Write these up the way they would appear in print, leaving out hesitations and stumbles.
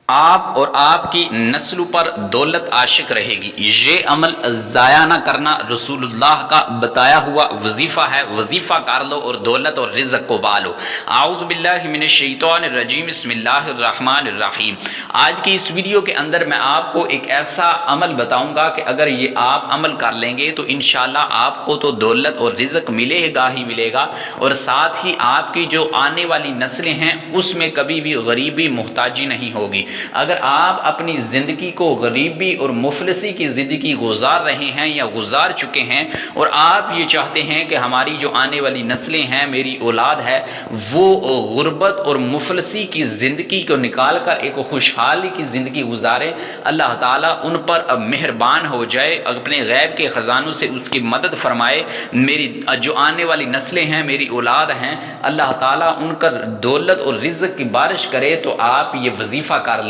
آپ اور آپ کی نسل پر دولت عاشق رہے گی۔ یہ عمل ضائع نہ کرنا رسول اللہ کا بتایا ہوا وظیفہ ہے۔ وظیفہ کر لو اور دولت اور رزق کو پالو۔ اعوذ باللہ من الشیطان الرجیم، بسم اللہ الرحمن الرحیم۔ آج کی اس ویڈیو کے اندر میں آپ کو ایک ایسا عمل بتاؤں گا کہ اگر یہ آپ عمل کر لیں گے تو انشاءاللہ آپ کو تو دولت اور رزق ملے گا ہی ملے گا، اور ساتھ ہی آپ کی جو آنے والی نسلیں ہیں اس میں کبھی بھی غریبی محتاجی نہیں ہوگی۔ اگر آپ اپنی زندگی کو غریبی اور مفلسی کی زندگی گزار رہے ہیں یا گزار چکے ہیں، اور آپ یہ چاہتے ہیں کہ ہماری جو آنے والی نسلیں ہیں، میری اولاد ہے، وہ غربت اور مفلسی کی زندگی کو نکال کر ایک خوشحالی کی زندگی گزارے، اللہ تعالیٰ ان پر اب مہربان ہو جائے، اپنے غیب کے خزانوں سے اس کی مدد فرمائے۔ میری جو آنے والی نسلیں ہیں، میری اولاد ہیں، اللہ تعالیٰ ان پر دولت اور رزق کی بارش کرے، تو آپ یہ وظیفہ کر لیں۔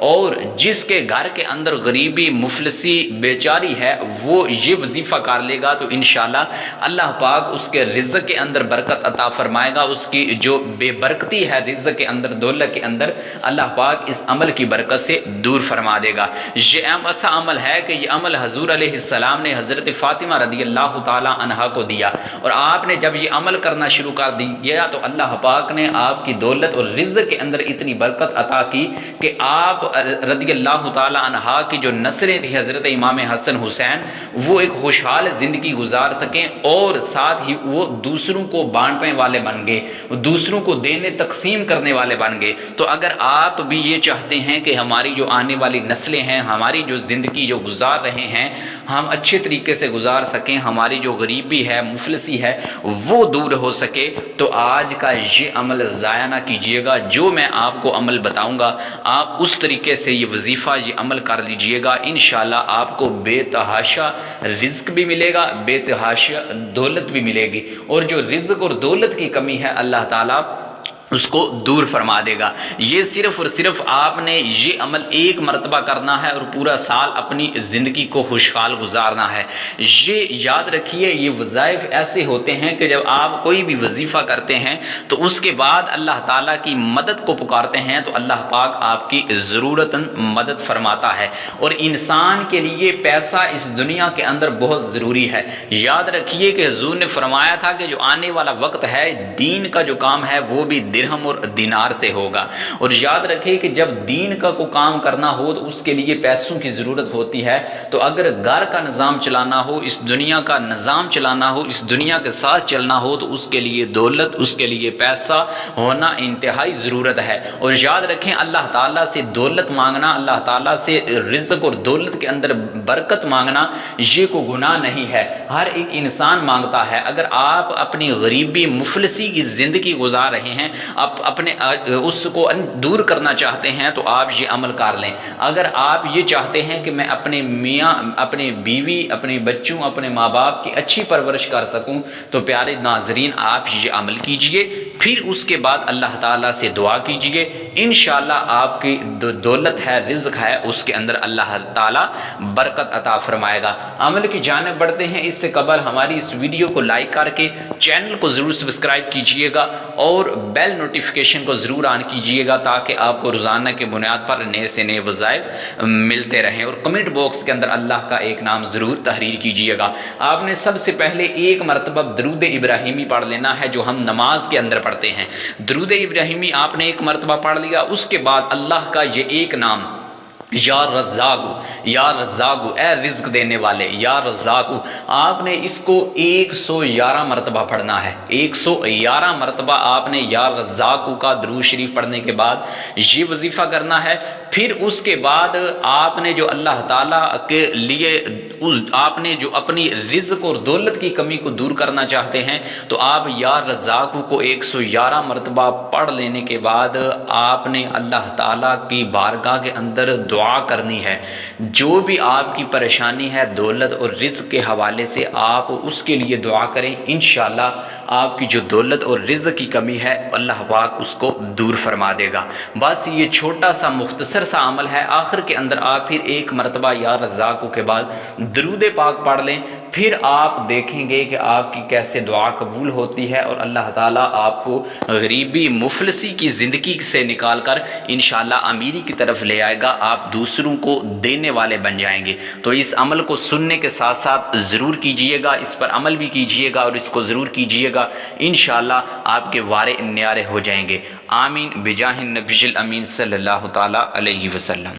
اور جس کے گھر کے اندر غریبی مفلسی بیچاری ہے، وہ یہ وظیفہ کر لے گا تو انشاءاللہ اللہ پاک اس کے رزق کے اندر برکت عطا فرمائے گا۔ اس کی جو بے برکتی ہے رزق کے اندر، دولت کے اندر، اللہ پاک اس عمل کی برکت سے دور فرما دے گا۔ یہ ایسا عمل ہے کہ یہ عمل حضور علیہ السلام نے حضرت فاطمہ رضی اللہ تعالی عنہا کو دیا، اور آپ نے جب یہ عمل کرنا شروع کر دیا تو اللہ پاک نے آپ کی دولت اور رزق کے اندر اتنی برکت عطا کی کہ آپ رضی اللہ تعالی عنہا کی جو نسلیں تھی حضرت امام حسن حسین، وہ ایک خوشحال زندگی گزار سکیں، اور ساتھ ہی وہ دوسروں کو بانٹنے والے بن گئے، دوسروں کو دینے تقسیم کرنے والے بن گئے۔ تو اگر آپ بھی یہ چاہتے ہیں کہ ہماری جو آنے والی نسلیں ہیں، ہماری جو زندگی جو گزار رہے ہیں، ہم اچھے طریقے سے گزار سکیں، ہماری جو غریبی ہے، مفلسی ہے، وہ دور ہو سکے، تو آج کا یہ عمل ضائع نہ کیجیے گا۔ جو میں آپ کو عمل بتاؤں گا، آپ اس طریقے سے یہ وظیفہ، یہ عمل کر لیجئے گا، انشاءاللہ آپ کو بے تحاشا رزق بھی ملے گا، بے تحاشا دولت بھی ملے گی، اور جو رزق اور دولت کی کمی ہے اللہ تعالیٰ اس کو دور فرما دے گا۔ یہ صرف اور صرف آپ نے یہ عمل ایک مرتبہ کرنا ہے اور پورا سال اپنی زندگی کو خوشحال گزارنا ہے۔ یہ یاد رکھیے، یہ وظائف ایسے ہوتے ہیں کہ جب آپ کوئی بھی وظیفہ کرتے ہیں تو اس کے بعد اللہ تعالیٰ کی مدد کو پکارتے ہیں تو اللہ پاک آپ کی ضرورتاً مدد فرماتا ہے۔ اور انسان کے لیے پیسہ اس دنیا کے اندر بہت ضروری ہے۔ یاد رکھیے کہ حضور نے فرمایا تھا کہ جو آنے والا وقت ہے، دین کا جو کام ہے وہ بھی درہم اور دینار سے ہوگا، اور یاد رکھیں کہ جب دین کا کوئی کام کرنا ہو تو اس کے لیے پیسوں کی ضرورت ہوتی ہے۔ تو اگر گھر کا نظام چلانا ہو، اس دنیا کا نظام چلانا ہو، اس دنیا کے ساتھ چلنا ہو، تو اس کے لیے دولت، اس کے لیے پیسہ ہونا انتہائی ضرورت ہے۔ اور یاد رکھیں، اللہ تعالیٰ سے دولت مانگنا، اللہ تعالیٰ سے رزق اور دولت کے اندر برکت مانگنا، یہ کوئی گناہ نہیں ہے، ہر ایک انسان مانگتا ہے۔ اگر آپ اپنی غریبی مفلسی کی زندگی گزار رہے ہیں، آپ اپنے اس کو دور کرنا چاہتے ہیں، تو آپ یہ عمل کر لیں۔ اگر آپ یہ چاہتے ہیں کہ میں اپنے میاں، اپنے بیوی، اپنے بچوں، اپنے ماں باپ کی اچھی پرورش کر سکوں، تو پیارے ناظرین آپ یہ عمل کیجئے، پھر اس کے بعد اللہ تعالیٰ سے دعا کیجئے، انشاءاللہ آپ کی دولت ہے، رزق ہے، اس کے اندر اللہ تعالیٰ برکت عطا فرمائے گا۔ عمل کی جانب بڑھتے ہیں، اس سے قبل ہماری اس ویڈیو کو لائک کر کے چینل کو ضرور سبسکرائب کیجئے گا، اور بیل نوٹیفیکیشن کو ضرور آن کیجئے گا، تاکہ آپ کو روزانہ کے بنیاد پر نئے سے نئے وظائف ملتے رہیں۔ اور کمنٹ باکس کے اندر اللہ کا ایک نام ضرور تحریر کیجئے گا۔ آپ نے سب سے پہلے ایک مرتبہ درود ابراہیمی پڑھ لینا ہے، جو ہم نماز کے اندر پڑھتے ہیں۔ درود ابراہیمی آپ نے ایک مرتبہ پڑھ لیا، اس کے بعد اللہ کا یہ ایک نام، یا رزاق، یا رزاق، اے رزق دینے والے، یا رزاق، آپ نے اس کو 111 مرتبہ پڑھنا ہے۔ 111 مرتبہ آپ نے یا رزاق کا درود شریف پڑھنے کے بعد یہ وظیفہ کرنا ہے۔ پھر اس کے بعد آپ نے جو اللہ تعالیٰ کے لیے، آپ نے جو اپنی رزق اور دولت کی کمی کو دور کرنا چاہتے ہیں، تو آپ یا رزاق کو 111 مرتبہ پڑھ لینے کے بعد آپ نے اللہ تعالیٰ کی بارگاہ کے اندر دعا کرنی ہے۔ جو بھی آپ کی پریشانی ہے دولت اور رزق کے حوالے سے، آپ اس کے لیے دعا کریں، انشاءاللہ آپ کی جو دولت اور رزق کی کمی ہے اللہ پاک اس کو دور فرما دے گا۔ بس یہ چھوٹا سا مختصر سا عمل ہے، آخر کے اندر آپ پھر ایک مرتبہ یا رزاق کے بعد درود پاک پڑھ لیں، پھر آپ دیکھیں گے کہ آپ کی کیسے دعا قبول ہوتی ہے، اور اللہ تعالیٰ آپ کو غریبی مفلسی کی زندگی سے نکال کر انشاءاللہ امیری کی طرف لے آئے گا، آپ دوسروں کو دینے والے بن جائیں گے۔ تو اس عمل کو سننے کے ساتھ ساتھ ضرور کیجئے گا، اس پر عمل بھی کیجئے گا اور اس کو ضرور کیجئے گا، انشاءاللہ آپ کے وارے نیارے ہو جائیں گے۔ آمین بجاہ النبی الامین صلی اللہ تعالیٰ علیہ وسلم۔